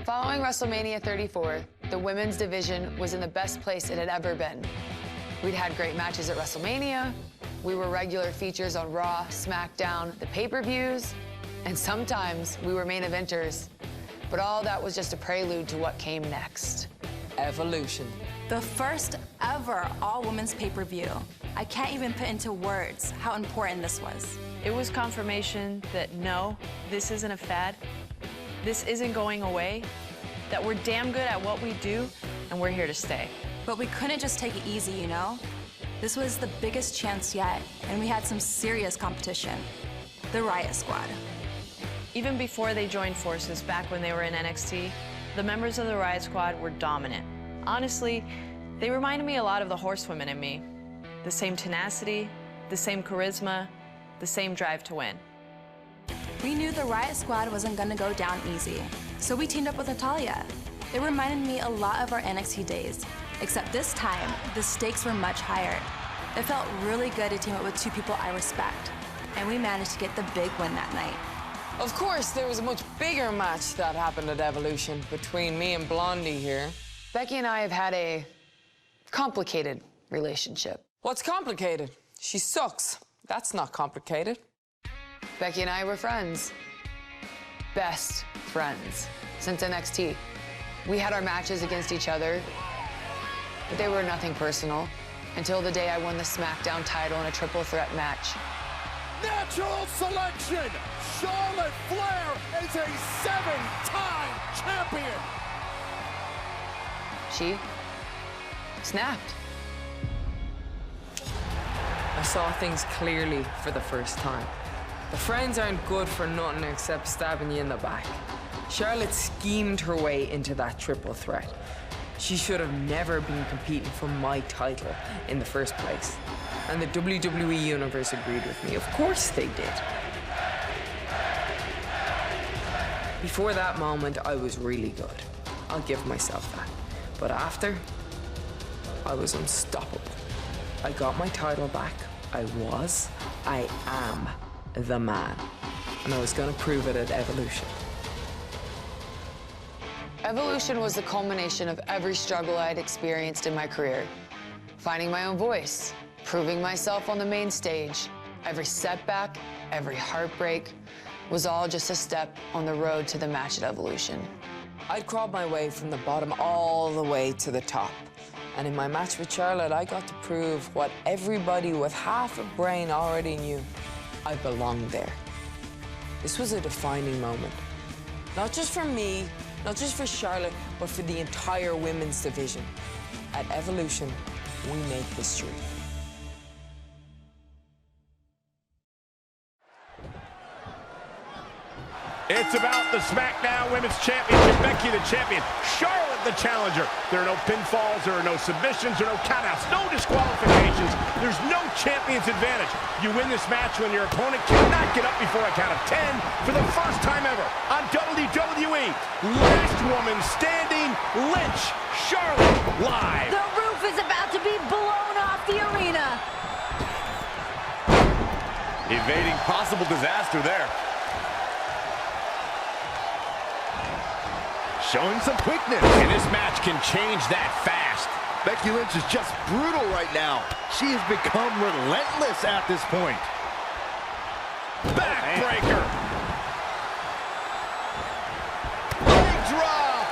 Following WrestleMania 34, the women's division was in the best place it had ever been. We'd had great matches at WrestleMania, we were regular features on Raw, SmackDown, the pay-per-views, and sometimes we were main eventers. But all that was just a prelude to what came next. Evolution. The first ever all-women's pay-per-view. I can't even put into words how important this was. It was confirmation that no, this isn't a fad, this isn't going away, that we're damn good at what we do, and we're here to stay. But we couldn't just take it easy, you know? This was the biggest chance yet, and we had some serious competition. The Riot Squad. Even before they joined forces back when they were in NXT, the members of the Riot Squad were dominant. Honestly, they reminded me a lot of the Horsewomen in me. The same tenacity, the same charisma, the same drive to win. We knew the Riot Squad wasn't gonna go down easy, so we teamed up with Natalya. It reminded me a lot of our NXT days, except this time, the stakes were much higher. It felt really good to team up with two people I respect, and we managed to get the big win that night. Of course, there was a much bigger match that happened at Evolution between me and Blondie here. Becky and I have had a complicated relationship. What's complicated? She sucks. That's not complicated. Becky and I were friends. Best friends since NXT. We had our matches against each other, but they were nothing personal until the day I won the SmackDown title in a triple threat match. Natural selection! Charlotte Flair is a 7-time champion! She snapped. I saw things clearly for the first time. The friends aren't good for nothing except stabbing you in the back. Charlotte schemed her way into that triple threat. She should have never been competing for my title in the first place. And the WWE Universe agreed with me. Of course they did. Before that moment, I was really good. I'll give myself that. But after, I was unstoppable. I got my title back. I am the man. And I was gonna prove it at Evolution. Evolution was the culmination of every struggle I'd experienced in my career. Finding my own voice, proving myself on the main stage. Every setback, every heartbreak was all just a step on the road to the match at Evolution. I'd crawled my way from the bottom all the way to the top. And in my match with Charlotte, I got to prove what everybody with half a brain already knew. I belonged there. This was a defining moment. Not just for me, not just for Charlotte, but for the entire women's division. At Evolution, we make history. It's about the SmackDown Women's Championship. Becky the champion, Charlotte the challenger. There are no pinfalls, there are no submissions, there are no countouts, no disqualifications. There's no champion's advantage. You win this match when your opponent cannot get up before a count of 10 for the first time ever on WWE. Last woman standing, Lynch, Charlotte, live. The roof is about to be blown off the arena. Evading possible disaster there. Showing some quickness. And this match can change that fast. Becky Lynch is just brutal right now. She has become relentless at this point. Backbreaker. Leg drop.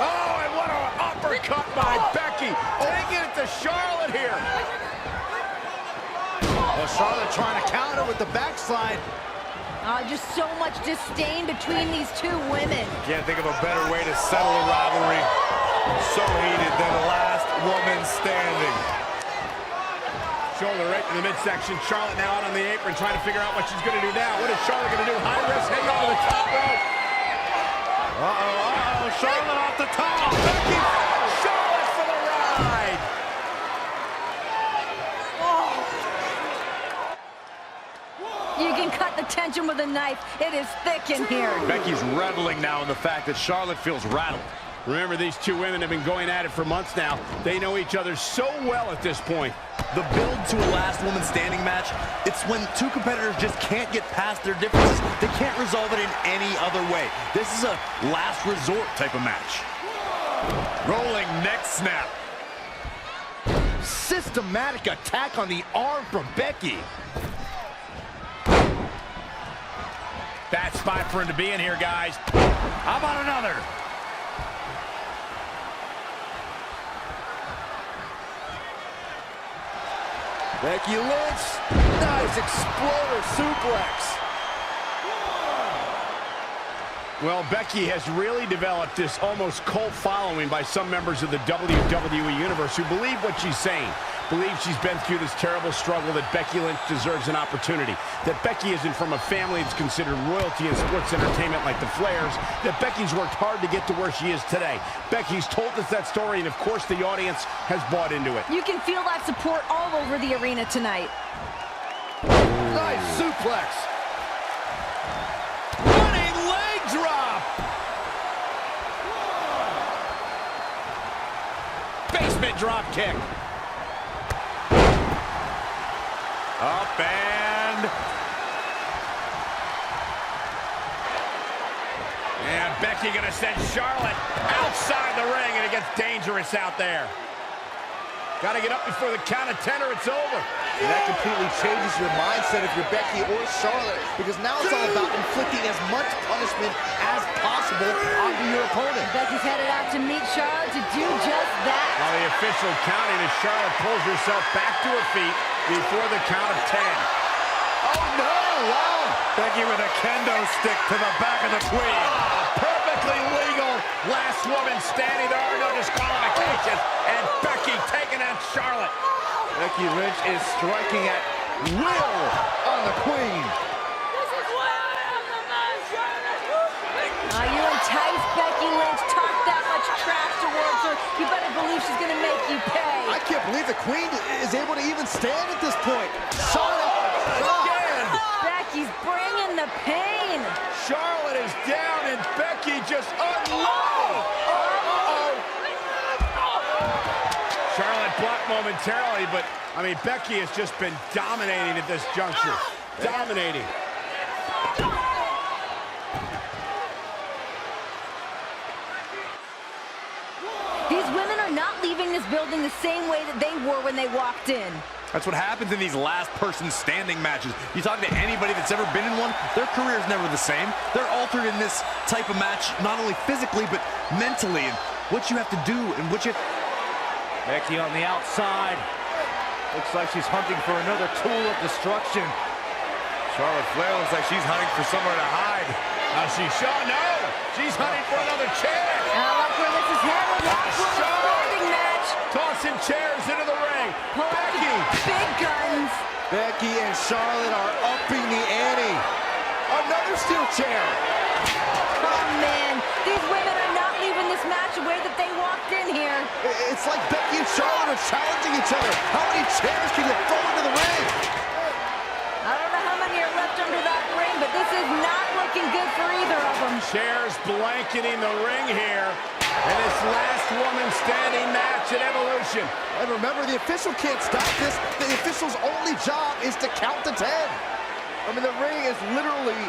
Oh, and what an uppercut by Becky. Taking it to Charlotte here. Well, Charlotte trying to counter with the backslide. Just so much disdain between these two women. Can't think of a better way to settle a rivalry so heated than last woman standing. Shoulder right in the midsection. Charlotte now out on the apron trying to figure out what she's going to do now. What is Charlotte going to do? High risk, hang on to the top rope. Uh-oh. Charlotte off the top. Becky, Charlotte for the ride. You can cut the tension with a knife. It is thick in here. Becky's reveling now in the fact that Charlotte feels rattled. Remember, these two women have been going at it for months now. They know each other so well at this point. The build to a last woman standing match, it's when two competitors just can't get past their differences. They can't resolve it in any other way. This is a last resort type of match. Rolling neck snap. Systematic attack on the arm from Becky. Bad spot for him to be in here, guys. How about another? Becky Lynch, nice exploder suplex. Well, Becky has really developed this almost cult following by some members of the WWE Universe who believe what she's saying. Believe she's been through this terrible struggle, that Becky Lynch deserves an opportunity, that Becky isn't from a family that's considered royalty in sports entertainment like the Flairs, that Becky's worked hard to get to where she is today. Becky's told us that story, and of course the audience has bought into it. You can feel that support all over the arena tonight. Nice suplex. Running leg drop. Basement drop kick. Up and Becky gonna send Charlotte outside the ring, and it gets dangerous out there. Gotta get up before the count of 10 or it's over. And that completely changes your mindset if you're Becky or Charlotte, because now it's all about inflicting as much punishment as possible onto your opponent. Becky's headed out to meet Charlotte to do just that. While the official counting as Charlotte pulls herself back to her feet before the count of 10. Oh no, wow. Becky with a kendo stick to the back of the queen. Perfectly legal. Last woman standing. There are no disqualifications. And Becky taking out Charlotte. Becky Lynch is striking at will on the queen. You entice Becky Lynch, talk that much trash towards her, you better believe she's gonna make you pay. I can't believe the queen is able to even stand at this point. Charlotte again. Becky's bringing the pain. Charlotte is down and Becky just unloaded. Uh-oh. Charlotte blocked momentarily, but I mean, Becky has just been dominating at this juncture. Dominating. These women are not leaving this building the same way that they were when they walked in. That's what happens in these last person standing matches. You talk to anybody that's ever been in one, their career is never the same. They're altered in this type of match, not only physically, but mentally, and what you have to do and what you... Becky on the outside. Looks like she's hunting for another tool of destruction. Charlotte Flair looks like she's hunting for somewhere to hide. No, she's hunting for another chair. I like where this is headed. Last women's standing match. Tossing chairs into the ring. Pull out the big guns. Becky and Charlotte are upping the ante. Another steel chair. Oh man, these women are not leaving this match the way that they walked in here. It's like Becky and Charlotte are challenging each other. How many chairs can you throw into the ring? I don't know how many are left under that ring, but this is not looking good for either of them. Chairs blanketing the ring here in this last woman standing match at Evolution. And remember, the official can't stop this. The official's only job is to count to 10. I mean, the ring is literally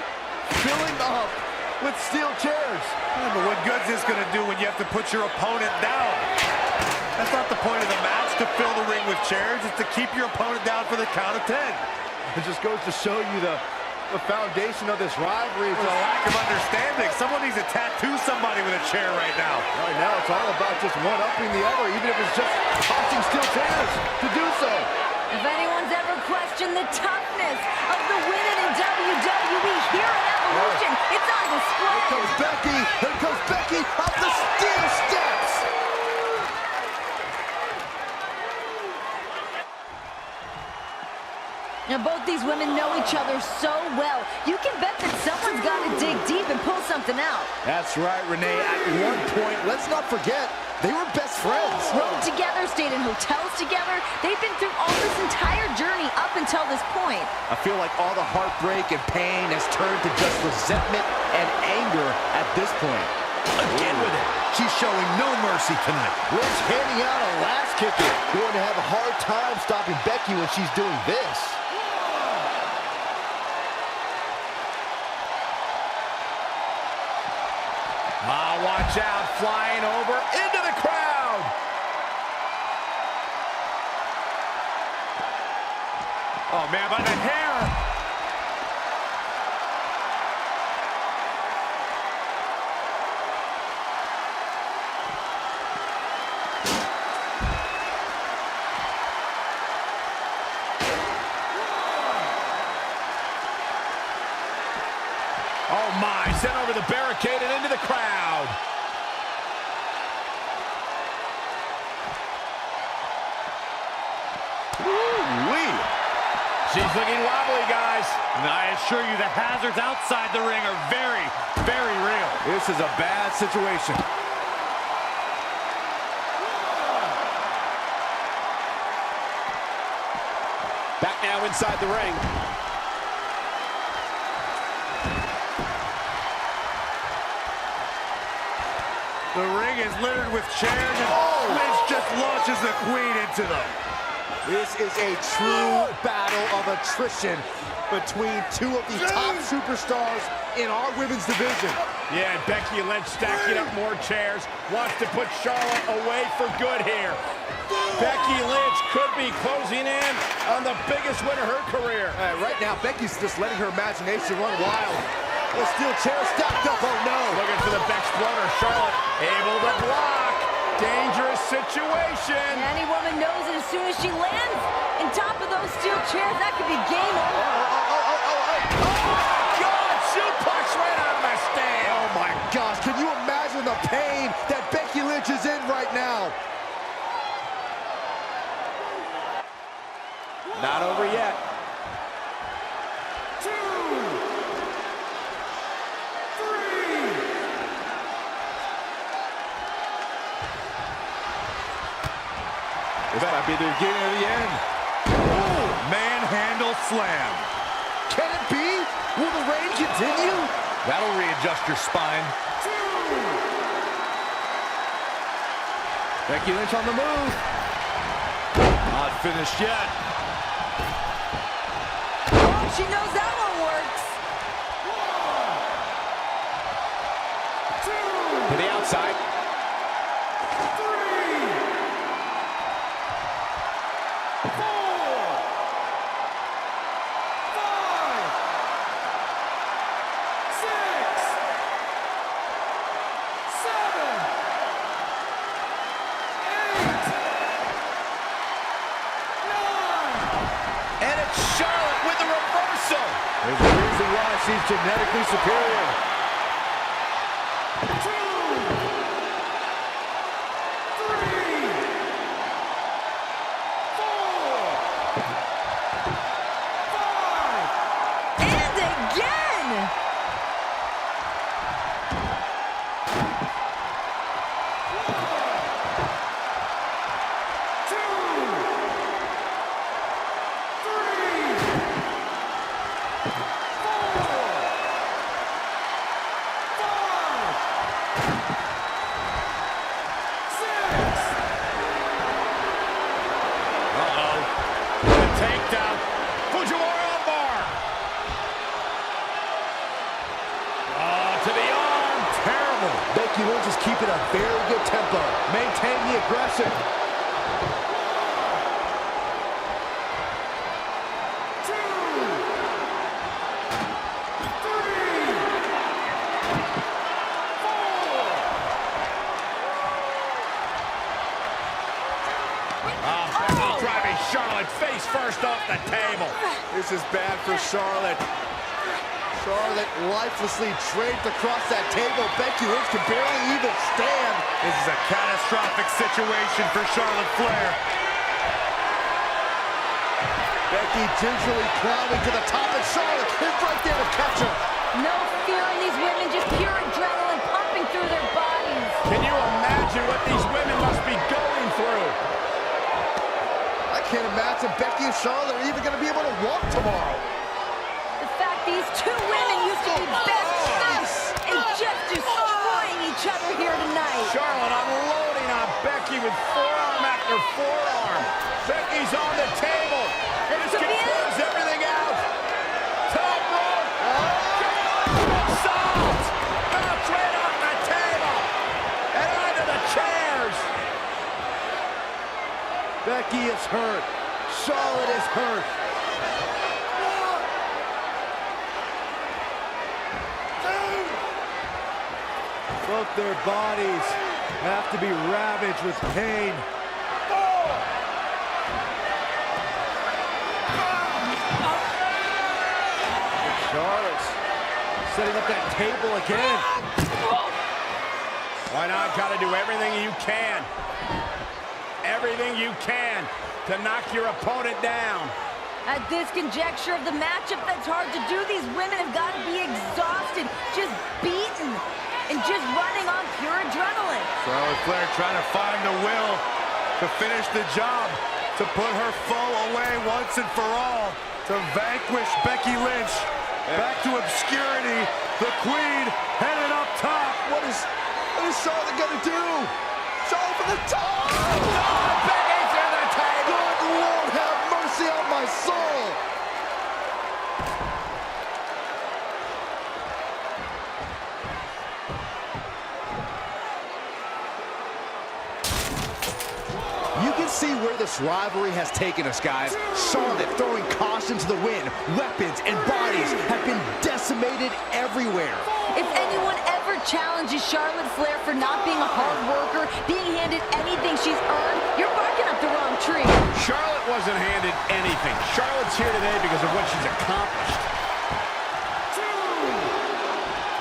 filling up with steel chairs. Yeah, but what good's this going to do when you have to put your opponent down? That's not the point of the match, to fill the ring with chairs. It's to keep your opponent down for the count of 10. It just goes to show you the foundation of this rivalry. There's a lack of understanding. Someone needs to tattoo somebody with a chair right now. Right now, it's all about just one-upping the other, even if it's just tossing steel chairs to do so. If anyone's ever questioned the toughness of the women in WWE here at Evolution, it's on display. Here comes Becky. Here comes Becky up the steel steps. Now, both these women know each other so well. You can bet that someone's got to dig deep and pull something out. That's right, Renee. At one point, let's not forget, they were best friends. Rode together, stayed in hotels together. They've been through all this entire journey up until this point. I feel like all the heartbreak and pain has turned to just resentment and anger at this point. Again with it. She's showing no mercy tonight. Lynch handing out a last kicker. Going to have a hard time stopping Becky when she's doing this. Watch out, flying over into the crowd. Oh, man, by the hair. Oh, my, sent over the barricade and into the crowd. Ooh-wee. She's looking wobbly, guys. And I assure you the hazards outside the ring are very, very real. This is a bad situation. Back now inside the ring. The ring is littered with chairs, and Lynch just launches the queen into them. This is a true battle of attrition between two of the top superstars in our women's division. Yeah, and Becky Lynch stacking up more chairs, wants to put Charlotte away for good here. Becky Lynch could be closing in on the biggest win of her career. Right now, Becky's just letting her imagination run wild. The steel chair stacked up, oh no. Looking for the Bexploder. Charlotte able to block. Dangerous situation. Any woman knows that as soon as she lands on top of those steel chairs, that could be game over. God, suplex right out of the stand. Oh my gosh, can you imagine the pain that Becky Lynch is in right now? Not over yet. 2, 3. This might be the beginning of the end. Oh, manhandle slam. Can it be? Will the reign continue? That'll readjust your spine. 2. Becky Lynch on the move. Not finished yet. Oh, she knows that one works. 1, 2. To the outside. 3, 4, 5, 6, 7, 8, 9. And it's Charlotte with the reversal. There's a reason why she's genetically superior. 2, 3, 4, 5. And again! Takedown. Fujiwara armbar. To the arm. Terrible. Becky Lynch is keeping a very good tempo. Maintain the aggression. 2, 3, 4. Driving Charlotte face first off the table. This is bad for Charlotte. Charlotte lifelessly draped across that table. Becky Lynch can barely even stand. This is a catastrophic situation for Charlotte Flair. Becky gingerly climbing to the top, and Charlotte is right there to catch her. No fear in these women, just pure adrenaline pumping through their bodies. Can you imagine what these women must be going through? I can't imagine Becky and Charlotte are even going to be able to walk tomorrow. The fact these two women used to be best friends and just destroying each other Elbows on the table. This can close everything out. Top rope. Solved. Bounce right off the table. And onto the chairs. Becky is hurt. Charlotte is hurt. Both their bodies have to be ravaged with pain. Charlotte's setting up that table again. Why not? Gotta do everything you can. Everything you can to knock your opponent down. At this conjecture of the matchup, that's hard to do. These women have got to be exhausted, just beaten, and just running on pure adrenaline. Charlotte Flair trying to find the will to finish the job, to put her foe away once and for all, to vanquish Becky Lynch. Back to obscurity, the Queen headed up top. What is Charlotte gonna do? Charlotte for the top! Oh, Becky through the table! Good Lord, have mercy on my soul! You can see where this rivalry has taken us, guys. Charlotte throwing caution to the wind. Weapons and bodies have been decimated everywhere. If anyone ever challenges Charlotte Flair for not being a hard worker, being handed anything she's earned, you're barking up the wrong tree. Charlotte wasn't handed anything. Charlotte's here today because of what she's accomplished.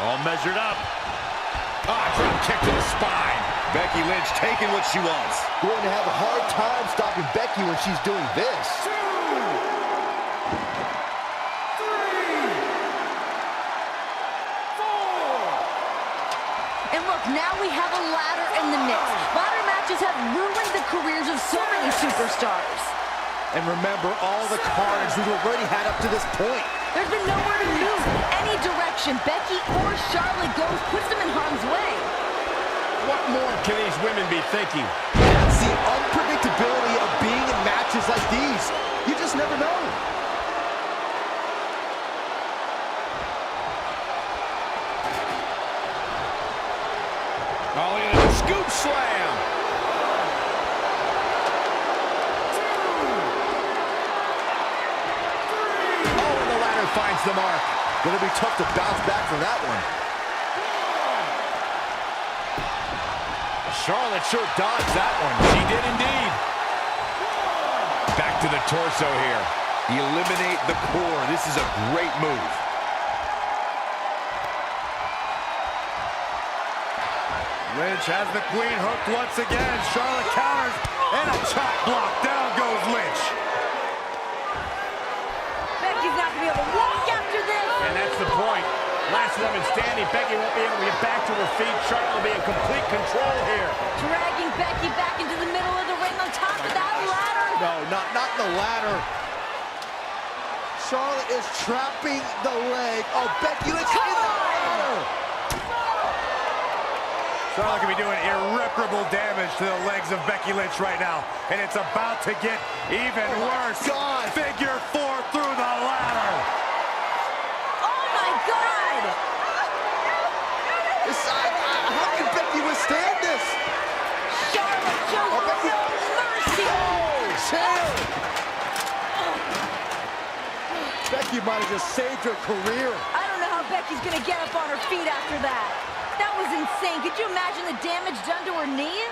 All measured up. Drop kick to the spine. Becky Lynch taking what she wants. Going to have a hard time stopping Becky when she's doing this. And look, now we have a ladder in the mix. Ladder matches have ruined the careers of so many superstars. And remember all the carnage we've already had up to this point. There's been nowhere to move. Any direction Becky or Charlotte goes puts them in harm's way. What more can these women be thinking? That's the unpredictability of being in matches like these. You just never know. Oh, look at the scoop slam. Oh, and the ladder finds the mark. Gonna be tough to bounce back from that one. Charlotte sure dodged that one. She did indeed. Back to the torso here. Eliminate the core. This is a great move. Lynch has the Queen hooked once again. Charlotte counters, and a chop block. Down goes Lynch. Becky's not going to be able to walk after this. And that's the point. Last woman standing. Becky won't be able to get back to her feet. Charlotte will be in complete control here. Dragging Becky back into the middle of the ring on top of that ladder. No, not the ladder. Charlotte is trapping the leg of Becky Lynch in the ladder. Charlotte can be doing irreparable damage to the legs of Becky Lynch right now. And it's about to get even worse. God. Figure 4 through the ladder. Oh, my God. How can Becky withstand this? Charlotte shows no mercy. Chair. Becky might have just saved her career. I don't know how Becky's going to get up on her feet after that. That was insane. Could you imagine the damage done to her knee?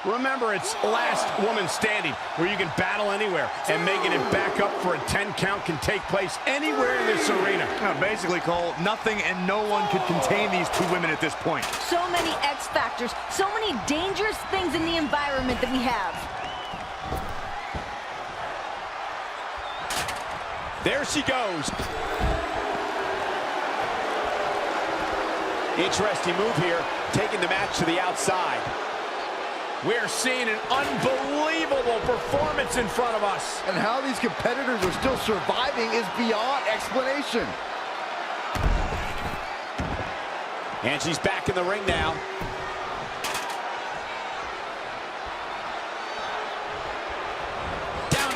Remember, it's last woman standing, where you can battle anywhere, and making it back up for a 10 count can take place anywhere in this arena. Basically, Cole, nothing and no one could contain these two women at this point. So many X factors, so many dangerous things in the environment that we have. There she goes. Interesting move here, taking the match to the outside. We're seeing an unbelievable performance in front of us. And how these competitors are still surviving is beyond explanation. And she's back in the ring now.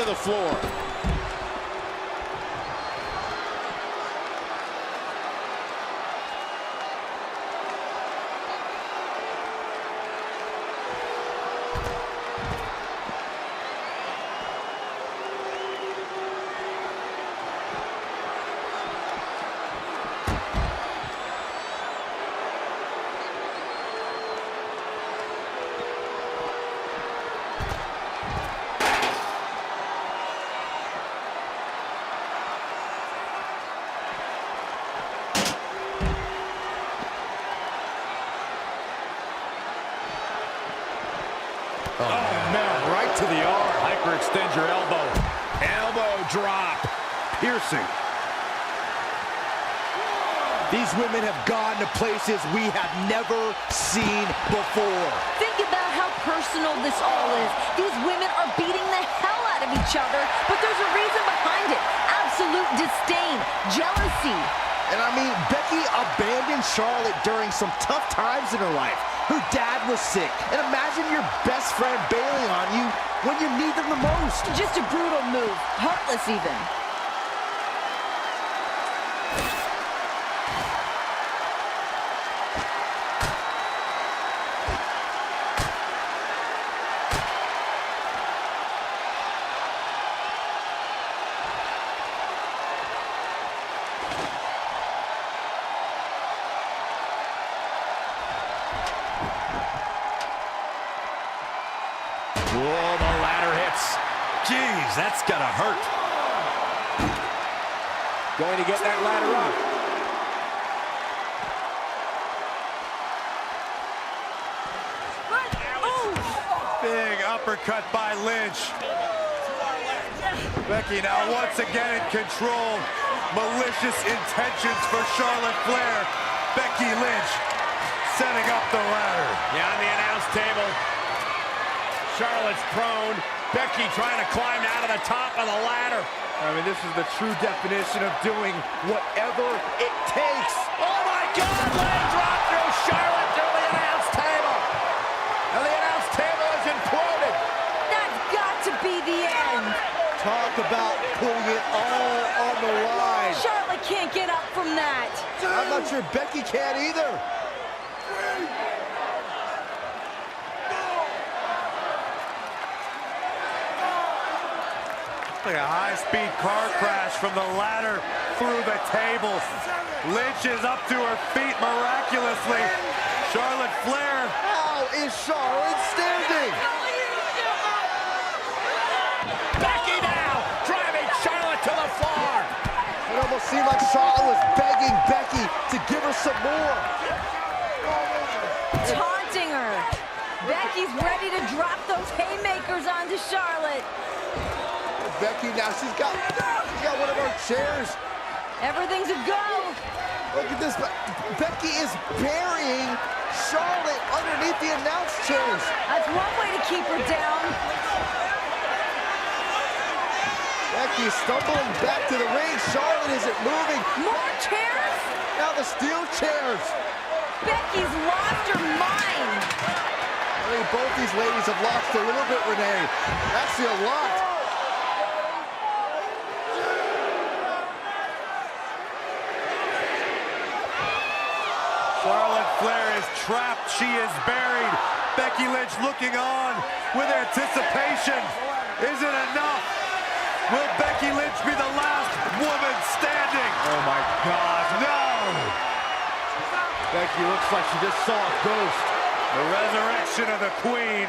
the floor. Oh, man, right to the arm. Hyperextend your elbow. Elbow drop. Piercing. These women have gone to places we have never seen before. Think about how personal this all is. These women are beating the hell out of each other, but there's a reason behind it. Absolute disdain, jealousy. And I mean, Becky abandoned Charlotte during some tough times in her life. Her dad was sick. And imagine your best friend bailing on you when you need them the most. Just a brutal move, heartless even. Whoa, the ladder hits. Jeez, that's gotta hurt. Going to get that ladder up. Big uppercut by Lynch. Becky now once again in control. Malicious intentions for Charlotte Flair. Becky Lynch setting up the ladder. Yeah, on the announce table. Charlotte's prone. Becky trying to climb out of the top of the ladder. I mean, this is the true definition of doing whatever it takes. Oh my God! Leg drop through Charlotte through the announce table. And the announce table is imploded. That's got to be the end. Talk about putting it all on the line. Charlotte can't get up from that. I'm not sure Becky can either. Like a high-speed car crash from the ladder through the table. Lynch is up to her feet miraculously. Charlotte Flair. How is Charlotte standing? Becky now driving Charlotte to the floor. It almost seemed like Charlotte was begging Becky to give her some more. Taunting her. Becky's ready to drop those haymakers onto Charlotte. Becky now, she's got one of our chairs. Everything's a go. Look at this. Becky is burying Charlotte underneath the announce chairs. That's one way to keep her down. Becky is stumbling back to the ring. Charlotte isn't moving. More chairs? Now the steel chairs. Becky's lost her mind. I mean, both these ladies have lost a little bit, Renee. Actually, a lot. Charlotte Flair is trapped. She is buried. Becky Lynch looking on with anticipation. Is it enough? Will Becky Lynch be the last woman standing? Oh my God, no! Becky looks like she just saw a ghost. The resurrection of the Queen.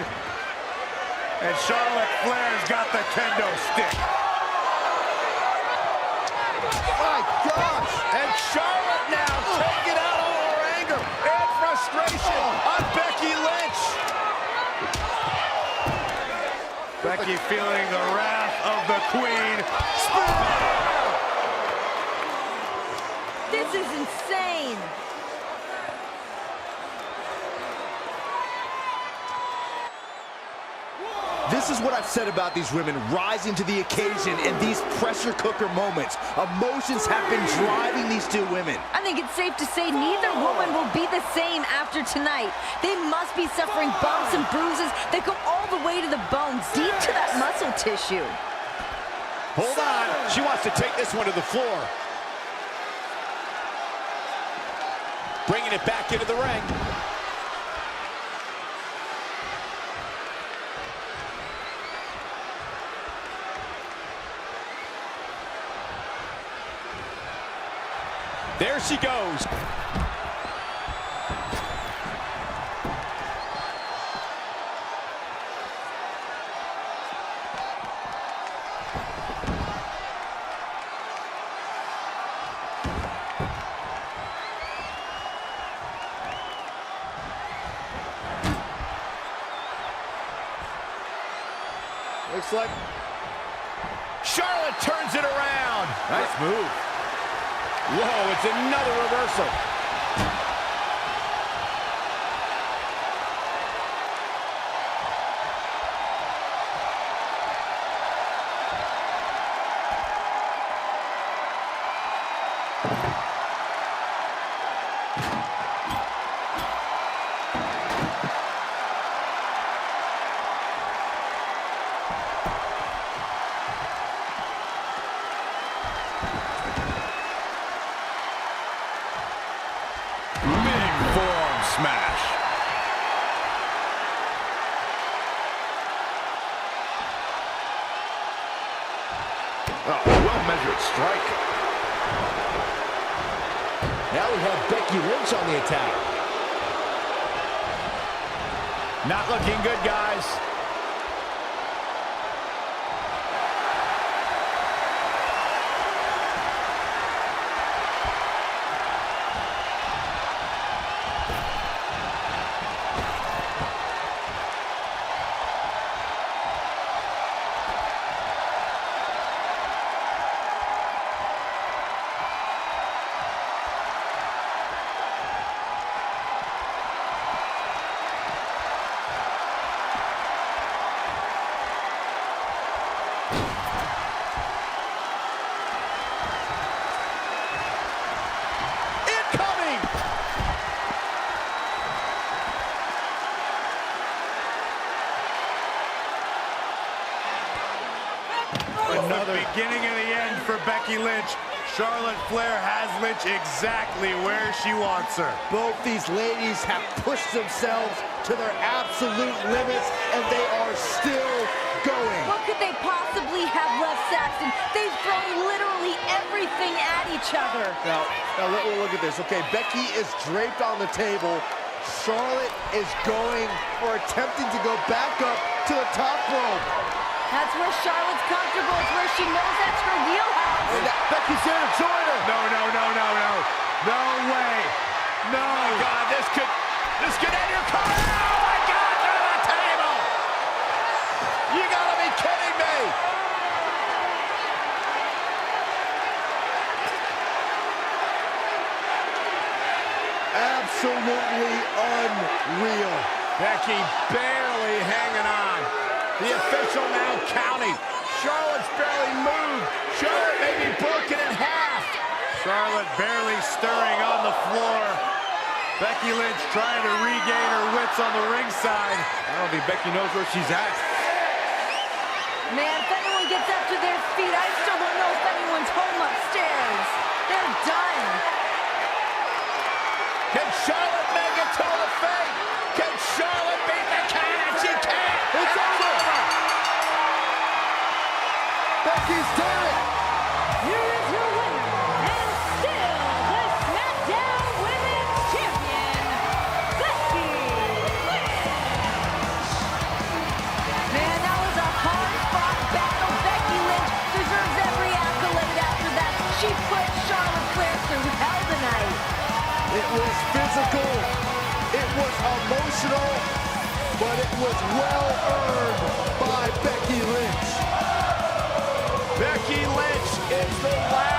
And Charlotte Flair's got the kendo stick. My gosh! And Charlotte now taking out all her anger and frustration on Becky Lynch. Becky feeling the wrath of the Queen. This is insane. This is what I've said about these women rising to the occasion in these pressure cooker moments. Emotions have been driving these two women. I think it's safe to say neither woman will be the same after tonight. They must be suffering bumps and bruises that go all the way to the bones, deep to that muscle tissue. Hold on. She wants to take this one to the floor. Bringing it back into the ring. There she goes. Looks like Charlotte turns it around. Nice move. Whoa, it's another reversal. Smash. Oh, well-measured strike. Now we have Becky Lynch on the attack. Not looking good, guys. Another beginning of the end for Becky Lynch. Charlotte Flair has Lynch exactly where she wants her. Both these ladies have pushed themselves to their absolute limits, and they are still going. What could they possibly have left, Saxton? They've thrown literally everything at each other. Now we'll look at this. Okay, Becky is draped on the table. Charlotte is going or attempting to go back up to the top rope. That's where Charlotte's comfortable. It's where she knows that's her wheelhouse. And Becky's there to join her. No. No way. No. Oh my God, this could end your career. Oh my God, through the table. You gotta be kidding me. Absolutely unreal. Becky barely hanging on. The official now counting. Charlotte's barely moved. Charlotte may be broken in half. Charlotte barely stirring on the floor. Becky Lynch trying to regain her wits on the ringside. I don't think Becky knows where she's at. Man, if anyone gets up to their feet, I still don't know if anyone's home upstairs. They're done. Can Charlotte make it to the fate? Can Charlotte beat the count? She can't. It's over. Becky's done it. Here is your winner, and still the SmackDown Women's Champion, Becky Lynch. Man, that was a hard-fought battle. Becky Lynch deserves every accolade after that. She put Charlotte Flair through hell tonight. It was physical. It was emotional. But it was well earned by Becky Lynch. Becky Lynch is the last